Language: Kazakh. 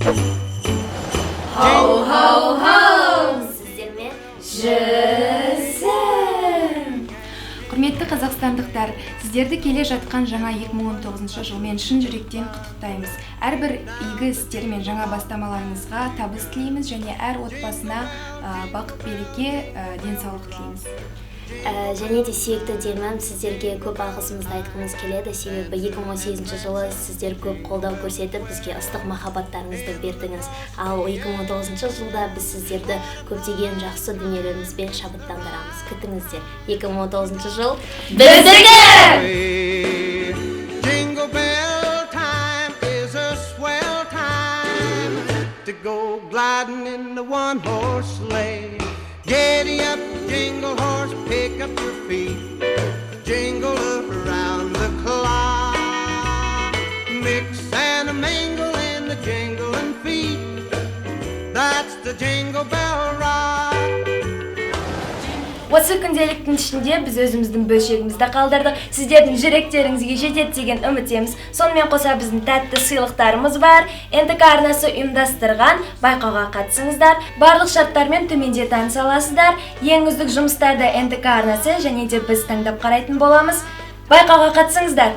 Хоу-хоу-хоу! Сіздермен Жүзім! Құрметті қазақстандықтар, сіздерді келе жатқан жаңа 2019 жылмен шын жүректен құттықтаймыз. Әрбір игі істер мен жаңа бастамаларыңызға табыс тілейміз және әр отбасына бақыт береке, денсаулық тілейміз. және де сүйікті демім, сіздерге көп алғысымызды айтқымыз келеді, себебі 2018 жылы сіздер көп қолдау көрсетіп, бізге ыстық махаббаттарыңызды бердіңіз. Ал 2019 жылда біз сіздерді көптеген жақсы дүниелерімізбен шабыттандырамыз. Күтіңіздер. 2019 жыл біздікі! Jingle bell time is a swell time to go gliding in the one-horse sleigh. Giddy up, jingle horse, pick up your feet, jingle around the clock. Mix and a mingle in the jingling feet, that's the Jingle Bell Rock. Осы күнделіктің ішінде біз өзіміздің бөлшегімізді қалдырдық. Сіздердің жүректеріңізге жетеді деген үміттеміз. Сонымен қоса біздің тәтті сыйлықтарымыз бар. НТК арнасы ұйымдастырған байқауға қатысыңыздар. Барлық шарттармен төменде таныса аласыздар. Ең үздік жұмыстарды НТК арнасы және де біз таңдап қарайтын боламыз. Байқауға қатысыңыздар.